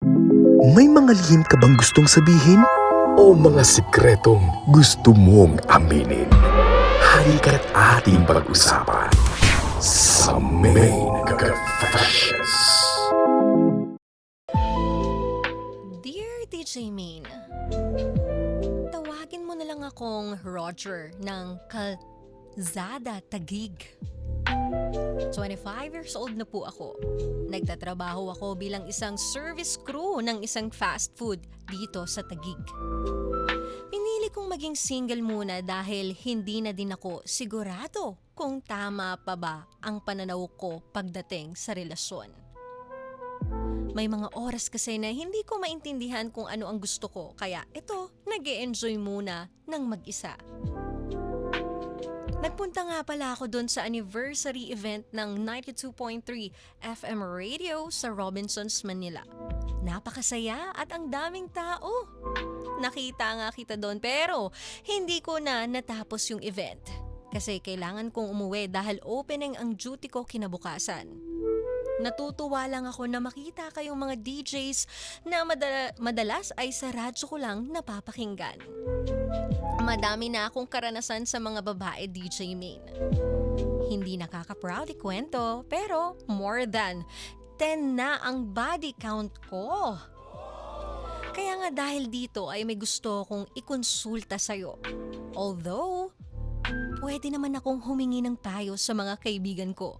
May mga lihim ka bang gustong sabihin? O mga sikretong gusto mong aminin? Halika't ating pag-usapan sa Main Confessions. Dear DJ Main, tawagin mo na lang akong Roger ng Calzada Taguig. 25 years old na po ako. Nagtatrabaho ako bilang isang service crew ng isang fast food dito sa Taguig. Pinili kong maging single muna dahil hindi na din ako sigurado kung tama pa ba ang pananaw ko pagdating sa relasyon. May mga oras kasi na hindi ko maintindihan kung ano ang gusto ko, kaya ito, nag-e-enjoy muna ng mag-isa. Nagpunta nga pala ako doon sa anniversary event ng 92.3 FM radio sa Robinsons, Manila. Napakasaya at ang daming tao. Nakita nga kita doon pero hindi ko na natapos yung event. Kasi kailangan kong umuwi dahil opening ang duty ko kinabukasan. Natutuwa lang ako na makita kayong mga DJs na madalas ay sa radyo ko lang napapakinggan. Madami na akong karanasan sa mga babae DJ Main. Hindi nakaka-proud ikwento pero more than 10 na ang body count ko. Kaya nga dahil dito ay may gusto akong ikonsulta sa'yo. Although, pwede naman akong humingi ng payo sa mga kaibigan ko.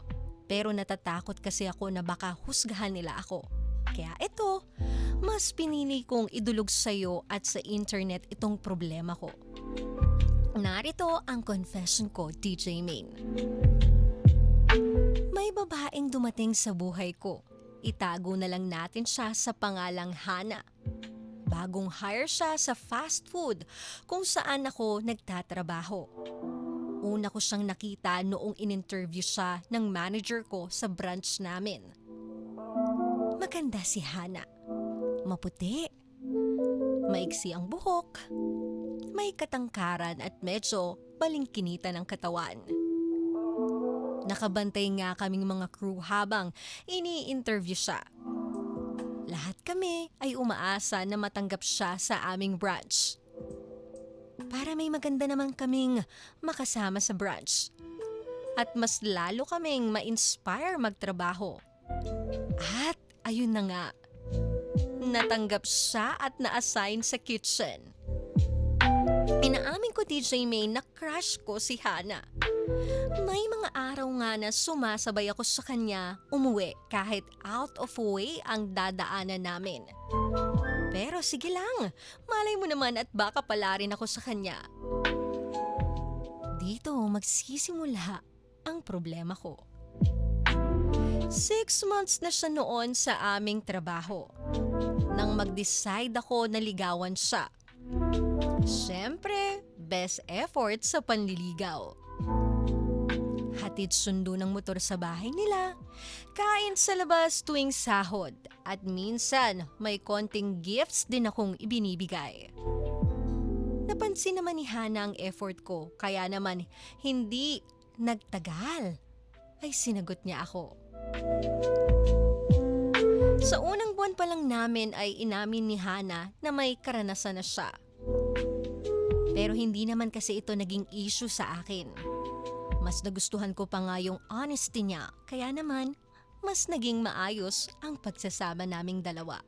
Pero natatakot kasi ako na baka husgahan nila ako. Kaya ito, mas pinili kong idulog sa'yo at sa internet itong problema ko. Narito ang confession ko, DJ Main. May babaeng dumating sa buhay ko. Itago na lang natin siya sa pangalang Hana. Bagong hire siya sa fast food kung saan ako nagtatrabaho. Una ko siyang nakita noong in-interview siya ng manager ko sa branch namin. Maganda si Hana. Maputi. Maiksi ang buhok. May katangkaran at medyo balingkinita ng katawan. Nakabantay nga kaming mga crew habang ini-interview siya. Lahat kami ay umaasa na matanggap siya sa aming branch. Para may maganda naman kaming makasama sa branch. At mas lalo kaming ma-inspire magtrabaho. At ayun na nga, natanggap siya at na-assign sa kitchen. Inaamin ko DJ May na crush ko si Hana. May mga araw nga na sumasabay ako sa kanya umuwi kahit out of way ang dadaanan namin. Pero sige lang, malay mo naman at baka pala rin ako sa kanya. Dito magsisimula ang problema ko. 6 months na siya noon sa aming trabaho. Nang mag-decide ako na ligawan siya. Siyempre, best effort sa panliligaw. Hatid sundo ng motor sa bahay nila, kain sa labas tuwing sahod, at minsan may konting gifts din akong ibinibigay. Napansin naman ni Hana ang effort ko, kaya naman hindi nagtagal ay sinagot niya ako. Sa unang buwan pa lang namin ay inamin ni Hana na may karanasan na siya. Pero hindi naman kasi ito naging issue sa akin. Mas nagustuhan ko pa nga yung honesty niya, kaya naman mas naging maayos ang pagsasama naming dalawa.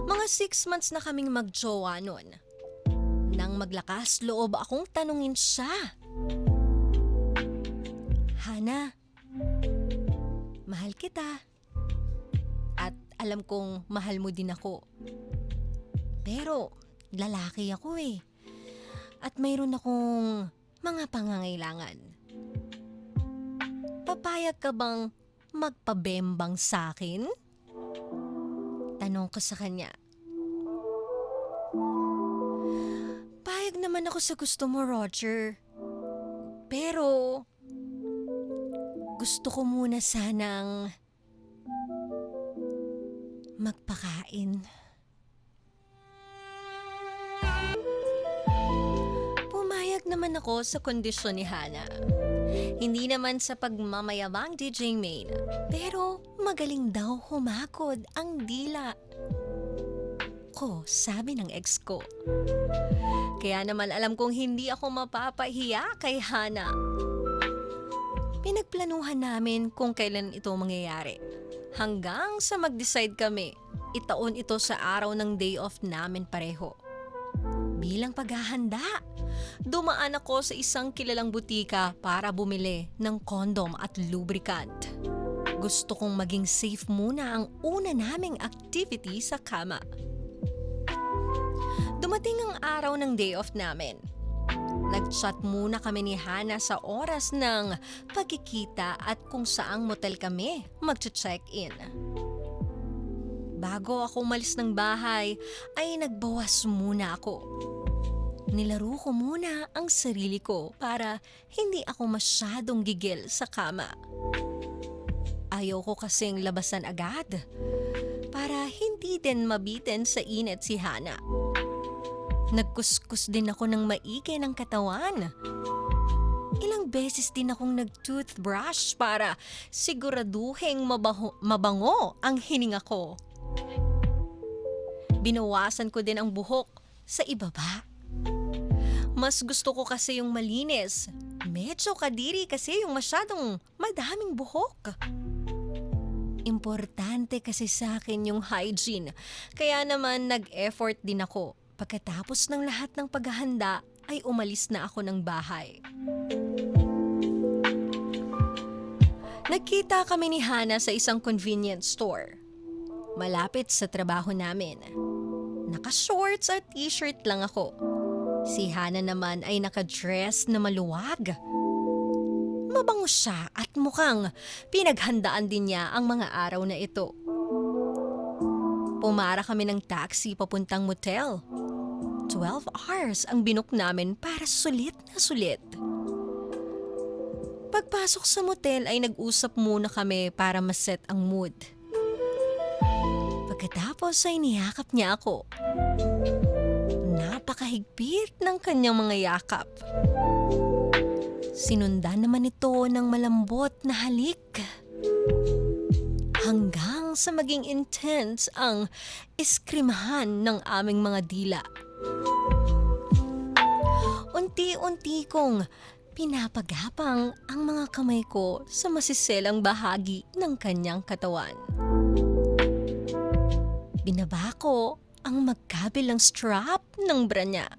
Mga 6 months na kaming magjowa nun. Nang maglakas loob akong tanungin siya. Hana, mahal kita. At alam kong mahal mo din ako. Pero lalaki ako eh. At mayroon akong mga pangangailangan. Papayag ka bang magpabembang sa akin? Tanong ko sa kanya. Payag naman ako sa gusto mo, Roger. Pero gusto ko muna sanang magpakain. Pumayag naman ako sa kondisyon ni Hana. Hindi naman sa pagmamayabang DJ Main, pero Magaling daw humagod ang dila ko, sabi ng ex ko. Kaya naman alam kong hindi ako mapapahiya kay Hana. Pinagplanuhan namin kung kailan ito mangyayari. Hanggang sa mag-decide kami, itaon ito sa araw ng day off namin pareho. Bilang paghahanda, dumaan ako sa isang kilalang butika para bumili ng kondom at lubricant. Gusto kong maging safe muna ang una naming activity sa kama. Dumating ang araw ng day off namin. Nag-chat muna kami ni Hana sa oras ng pagkikita at kung saang motel kami mag-check-in. Bago ako umalis ng bahay ay nagbawas muna ako. Nilaro ko muna ang sarili ko para hindi ako masyadong gigil sa kama. Ayoko kasing labasan agad para hindi din mabitin sa init si Hana. Nagkuskus din ako ng maigi ng katawan. Ilang beses din akong nag-toothbrush para siguraduhing mabango ang hininga ko. Binawasan ko din ang buhok sa ibaba. Mas gusto ko kasi yung malinis. Medyo kadiri kasi yung masyadong madaming buhok. Importante kasi sa akin yung hygiene. Kaya naman nag-effort din ako. Pagkatapos ng lahat ng paghahanda ay umalis na ako ng bahay. Nagkita kami ni Hana sa isang convenience store. Malapit sa trabaho namin. Naka-shorts at t-shirt lang ako. Si Hana naman ay naka-dress na maluwag. Mabango siya at mukhang pinaghandaan din niya ang mga araw na ito. Pumara kami ng taxi papuntang motel. 12 hours ang binook namin para sulit na sulit. Pagpasok sa motel ay nag-usap muna kami para maset ang mood. Pagkatapos ay niyakap niya ako. Napakahigpit ng kanyang mga yakap. Sinundan naman ito ng malambot na halik. Hanggang sa maging intense ang iskrimahan ng aming mga dila. Unti-unti kong pinapagapang ang mga kamay ko sa masiselang bahagi ng kanyang katawan. Binaba ko ang magkabilang strap ng bra niya.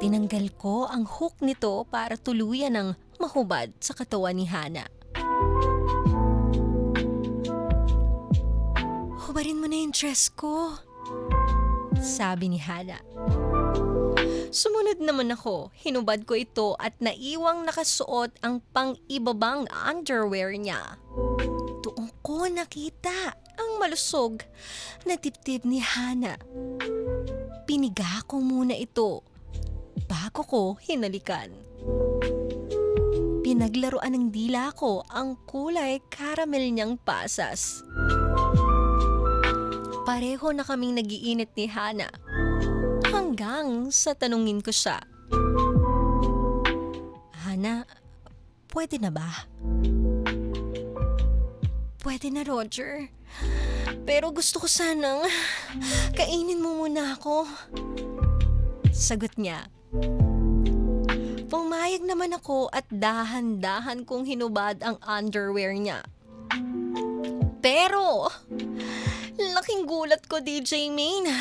Tinanggal ko ang hook nito para tuluyan ng mahubad sa katawan ni Hana. Hubarin mo na yung dress ko, sabi ni Hana. Sumunod naman ako, hinubad ko ito at naiwang nakasuot ang pang-ibabang underwear niya. Doon ko nakita ang malusog na dibdib ni Hana. Piniga ko muna ito bago ko hinalikan. Pinaglaruan ng dila ko ang kulay caramel niyang pasas. Pareho na kaming nagiinit ni Hana hanggang sa tanungin ko siya. Hana, pwede na ba? Pwede na, Roger. Pero gusto ko sanang kainin mo muna ako. Sagot niya. Pumayag naman ako at dahan-dahan kong hinubad ang underwear niya. Pero laking gulat ko, DJ Maine.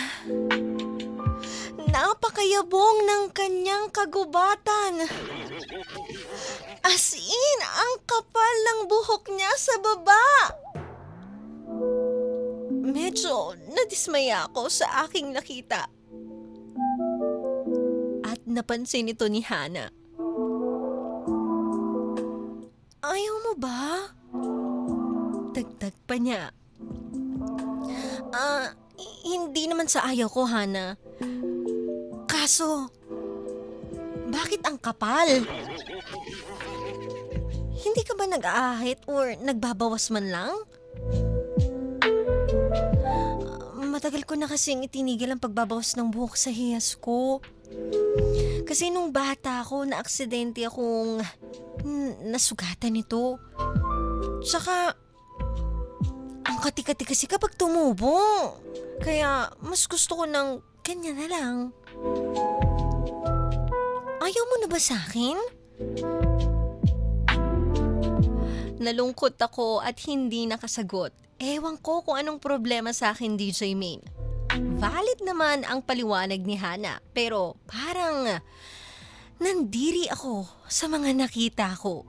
Napakayabong ng kanyang kagubatan. As in, ang kapal ng buhok niya sa baba. Medyo nadismaya ako sa aking nakita. At napansin ito ni Hana. Ayaw mo ba? Dagdag pa niya. Hindi naman sa ayaw ko, Hana. Kaso, bakit ang kapal? Hindi ka ba nag-aahit or nagbabawas man lang? Matagal ko na kasing itinigil ang pagbabawas ng buhok sa hiyas ko. Kasi nung bata ako, na-aksidente akong nasugatan nito. Tsaka, ang kati-kati kasi kapag tumubo. Kaya mas gusto ko ng ganyan na lang. Ayaw mo na ba sa akin? Nalungkot ako at hindi nakasagot. Ewan ko kung anong problema sa akin, DJ Main. Valid naman ang paliwanag ni Hana, pero parang nandiri ako sa mga nakita ko.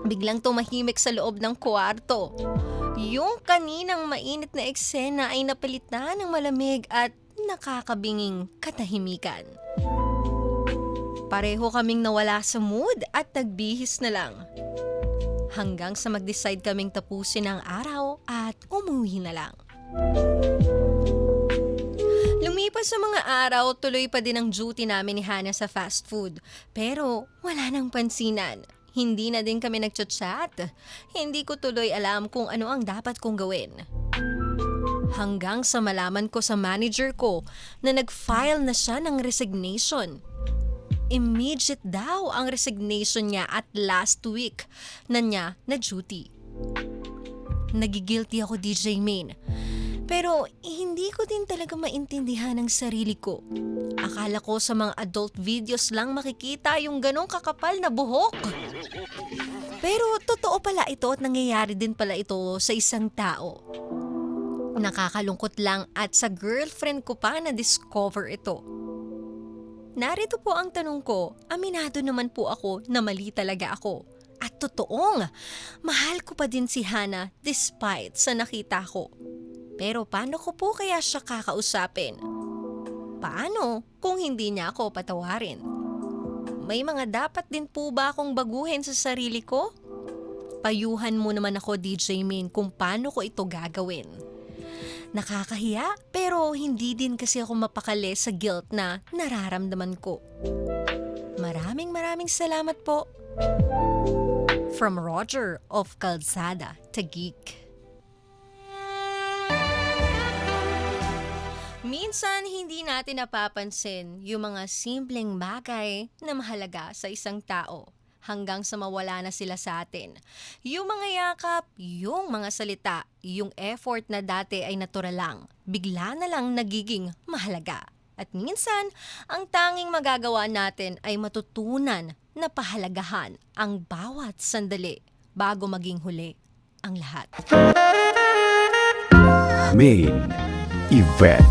Biglang tumahimik sa loob ng kwarto. Yung kaninang mainit na eksena ay napalitan ng malamig at nakakabinging katahimikan. Pareho kaming nawala sa mood at nagbihis na lang. Hanggang sa mag-decide kaming tapusin ang araw at umuwi na lang. Lumipas sa mga araw, tuloy pa din ang duty namin ni Hana sa fast food. Pero wala nang pansinan. Hindi na din kami nagchat-chat. Hindi ko tuloy alam kung ano ang dapat kong gawin. Hanggang sa malaman ko sa manager ko na nag-file na siya ng resignation. Immediate daw ang resignation niya at last week na niya na duty. Nagigilty ako, DJ Main. Pero hindi ko din talaga maintindihan ang sarili ko. Akala ko sa mga adult videos lang makikita yung ganong kakapal na buhok. Pero totoo pala ito at nangyayari din pala ito sa isang tao. Nakakalungkot lang at sa girlfriend ko pa na-discover ito. Narito po ang tanong ko, aminado naman po ako na mali talaga ako. At totoong, mahal ko pa din si Hana despite sa nakita ko. Pero paano ko po kaya siya kakausapin? Paano kung hindi niya ako patawarin? May mga dapat din po ba akong baguhin sa sarili ko? Payuhan mo naman ako, DJ Main, kung paano ko ito gagawin. Nakakahiya pero hindi din kasi ako mapakali sa guilt na nararamdaman ko. Maraming salamat po. From Roger of Calzada, Taguig. Minsan hindi natin napapansin yung mga simpleng bagay na mahalaga sa isang tao. Hanggang sa mawala na sila sa atin. Yung mga yakap, yung mga salita, yung effort na dati ay natural lang, bigla na lang nagiging mahalaga. At minsan, ang tanging magagawa natin ay matutunan na pahalagahan ang bawat sandali bago maging huli ang lahat. Main Event.